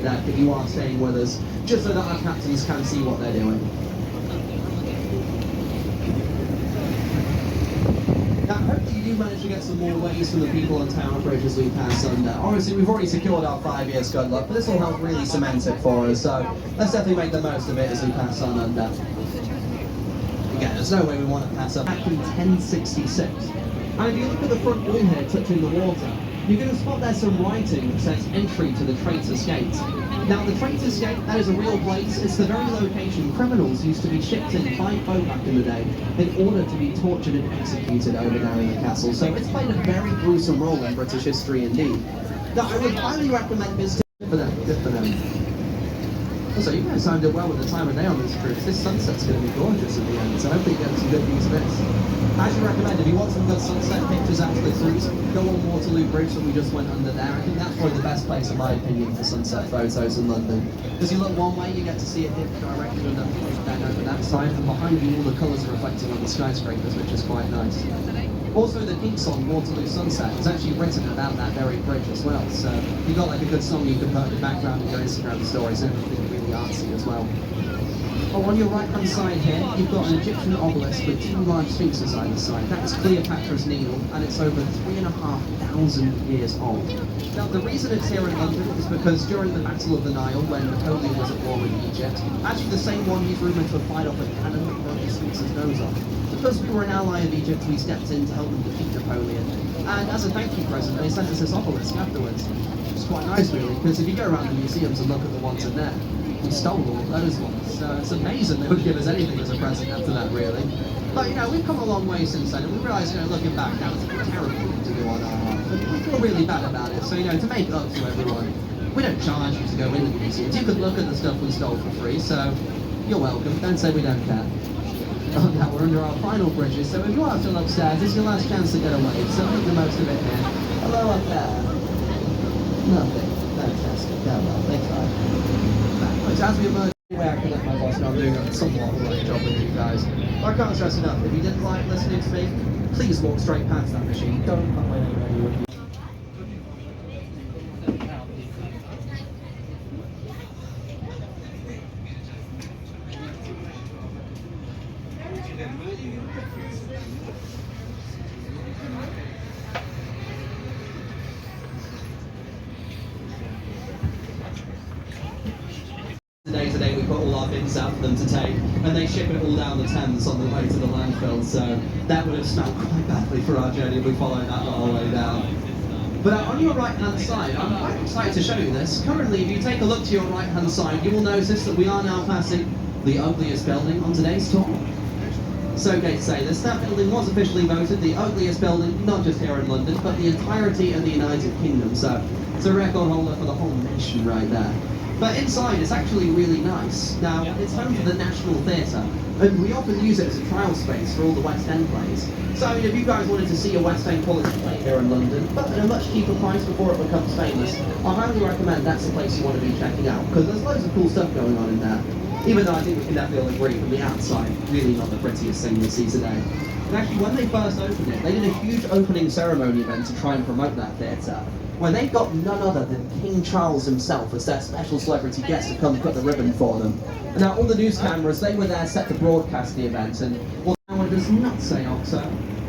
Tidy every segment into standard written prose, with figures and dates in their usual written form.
deck that you are staying with us, just so that our captains can see what they're doing. Now, hopefully you do manage to get some more waves from the people on Tower Bridge as we pass under. Obviously, we've already secured our 5 years good luck, but this will help really cement it for us, so let's definitely make the most of it as we pass on under. Again, there's no way we want to pass up. Back in 1066. And if you look at the front wall here touching the water, you're going to spot there's some writing that says entry to the Traitor's Gate. Now, the Traitor's Gate, that is a real place. It's the very location criminals used to be shipped in by boat back in the day in order to be tortured and executed over there in the castle. So it's played a very gruesome role in British history indeed. Now, I would highly recommend visiting for them. Good for them. Also, you guys timed it well with the time of day on this cruise. This sunset's going to be gorgeous at the end, so hopefully you get some good views of this. I should recommend, if you want some good sunset pictures after the cruise, go on Waterloo Bridge that we just went under there. I think that's probably the best place, in my opinion, for sunset photos in London. Because you look one way, you get to see it hit directly with down over that side, and behind you all the colours are reflecting on the skyscrapers, which is quite nice. Also, the Pink song, Waterloo Sunset, was actually written about that very bridge as well. So if you've got like a good song you can put in the background in your Instagram stories and everything really artsy as well. Oh, on your right-hand side here, you've got an Egyptian obelisk with 2 large sphinxes either side. That's Cleopatra's Needle, and it's over 3,500 years old. Now, the reason it's here in London is because during the Battle of the Nile, when Napoleon was at war with Egypt, actually the same one used rumoured to have fired off a cannon that broke the Sphinx's nose off. Because we were an ally of Egypt, we stepped in to help them defeat Napoleon. And as a thank you present, they sent us this obelisk afterwards. It's quite nice, really, because if you go around the museums and look at the ones in there, we stole all those ones. So it's amazing they would give us anything as a present after that, really. But, you know, we've come a long way since then, and we realise, you know, looking back, that was a terrible thing to do on our part. But we feel really bad about it. So, you know, to make up to everyone, we don't charge you to go into the museums. You could look at the stuff we stole for free, so you're welcome. Don't say we don't care. Oh, now we're under our final bridges, so if you are still upstairs, this is your last chance to get away, so make the most of it here. Hello up there. Nothing. Fantastic. Oh well, they tried. But as we emerge, I can let my boss know I'm doing a somewhat alright job with you guys. But I can't stress enough, if you didn't like listening to me, please walk straight past that machine. Don't come anywhere you would. Today we put all our bins out for them to take, and they ship it all down the Thames on the way to the landfill, so that would have smelled quite badly for our journey if we followed that the whole way down. But on your right hand side, I'm quite excited to show you this. Currently, if you take a look to your right hand side, you will notice that we are now passing the ugliest building on today's tour. So okay to say this, that building was officially voted the ugliest building, not just here in London, but the entirety of the United Kingdom, so it's a record holder for the whole nation right there. But inside, it's actually really nice. Now, it's home to the National Theatre, and we often use it as a trial space for all the West End plays. So, I mean, if you guys wanted to see a West End quality play here in London, but at a much cheaper price before it becomes famous, I highly recommend that's the place you want to be checking out, because there's loads of cool stuff going on in there. Even though I think we can definitely all agree, from the outside, really not the prettiest thing you'll see today. And actually, when they first opened it, they did a huge opening ceremony event to try and promote that theatre, where they've got none other than King Charles himself as their special celebrity guest to come cut the ribbon for them. And now all the news cameras, they were there set to broadcast the event, and well, now it does not say Oxo.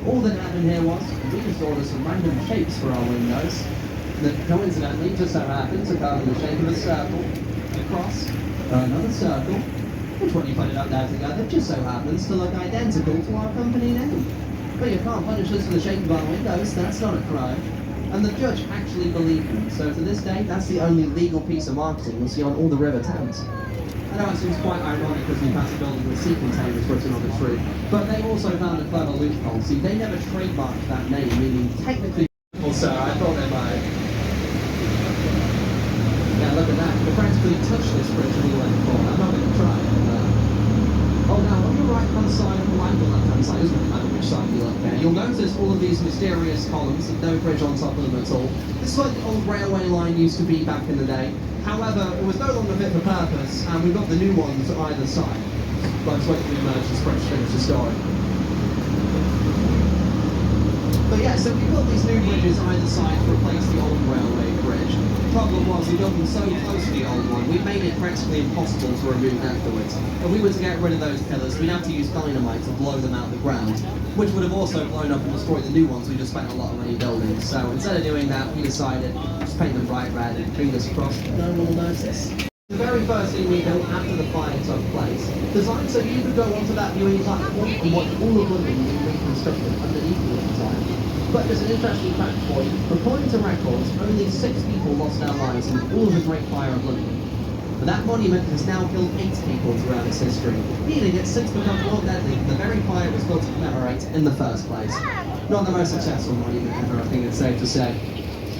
All that happened here was, we just ordered some random shapes for our windows, that coincidentally just so happened to come in the shape of a circle, a cross, another circle, which when you put it up there together, just so happens to look identical to our company name. But you can't punish us for the shape of our windows, that's not a crime. And the judge actually believed them, so to this day, that's the only legal piece of marketing you'll see on all the River Thames. I know it seems quite ironic because we passed a building with sea containers written on its roof, but they also found a clever loophole. See, they never trademarked that name, meaning technically, also, I thought they might. Yeah, look at that. We practically touched this bridge when we went for. I'm not going to try it. Oh, now on your right-hand side, or the left-hand side, doesn't really matter which side you look at, you'll notice all of these mysterious columns with no bridge on top of them at all. This is like the old railway line used to be back in the day. However, it was no longer fit for purpose, and we've got the new ones at either side. But it's waiting to emerge this bridge to finish the story. But yeah, so we built these new bridges either side to replace the old railway bridge. problem was we built them so close to the old one, we made it practically impossible to remove afterwards. If we were to get rid of those pillars, we'd have to use dynamite to blow them out of the ground, which would have also blown up and destroyed the new ones we just spent a lot of money building. So instead of doing that, we decided just paint them bright red and fingers crossed no one will notice. The very first thing we built after the fire took place, designed so you could go onto that viewing platform and watch all of London being reconstructed underneath you at the time. But there's an interesting fact for you. According to records, only 6 people lost their lives in all of the Great Fire of London. But that monument has now killed 8 people throughout its history, meaning it's since become more deadly than the very fire it was built to commemorate in the first place. Not the most successful monument ever, I think it's safe to say.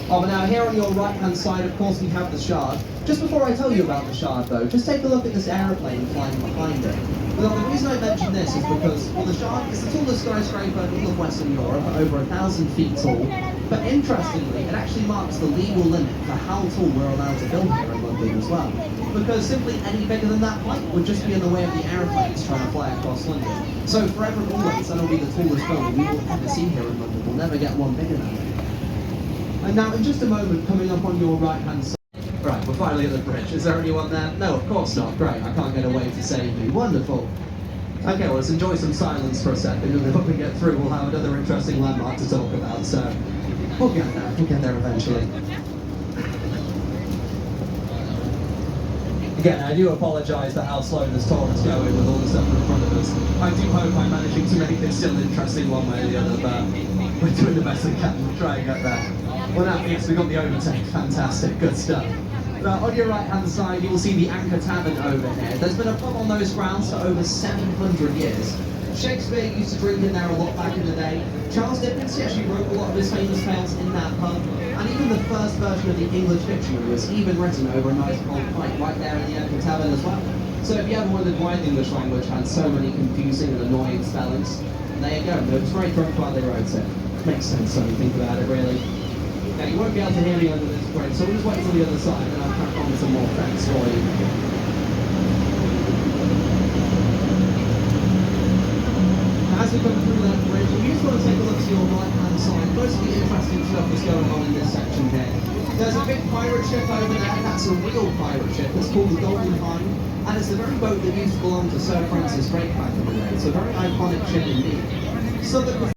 Oh, but now here on your right-hand side, of course, we have the Shard. Just before I tell you about the Shard, though, just take a look at this aeroplane flying behind it. Well, the reason I mention this is because, well, the Shard is the tallest skyscraper in all of Western Europe, over 1,000 feet tall. But interestingly, it actually marks the legal limit for how tall we're allowed to build here in London as well. Because simply any bigger than that height would just be in the way of the aeroplanes trying to fly across London. So forever and always, that'll be the tallest building we will ever see here in London. We'll never get one bigger than it. And now, in just a moment, coming up on your right-hand side... Right, we're finally at the bridge. Is there anyone there? No, of course not. Great, I can't get a wave to save me. Wonderful. Okay, well, let's enjoy some silence for a second, and then when we get through, we'll have another interesting landmark to talk about. So, we'll get there. We'll get there eventually. Again, I do apologise for how slow this tour is going with all the stuff in front of us. I do hope I'm managing to make this still interesting one way or the other, but we're doing the best we can. We'll try and get there. Well, now, yes, we got the overtake. Fantastic, good stuff. Now, on your right-hand side, you will see the Anchor Tavern over here. There's been a pub on those grounds for over 700 years. Shakespeare used to drink in there a lot back in the day. Charles Dickens actually wrote a lot of his famous tales in that pub. And even the first version of the English dictionary was even written over a nice cold pint right there in the Anchor Tavern as well. So if you ever wondered why the English language had so many confusing and annoying spellings, there you go. It was very drunk while they wrote it. Makes sense when you think about it, really. Now, you won't be able to hear me under this bridge, so we'll just wait till the other side and I'll crack on with some more facts for you. As we come through that bridge, you just want to take a look to your right-hand side. Most of the interesting stuff is going on in this section here. There's a big pirate ship over there. That's a real pirate ship. It's called the Golden Hind, and it's the very boat that used to belong to Sir Francis Drake back in the day. It's a very iconic ship indeed. So that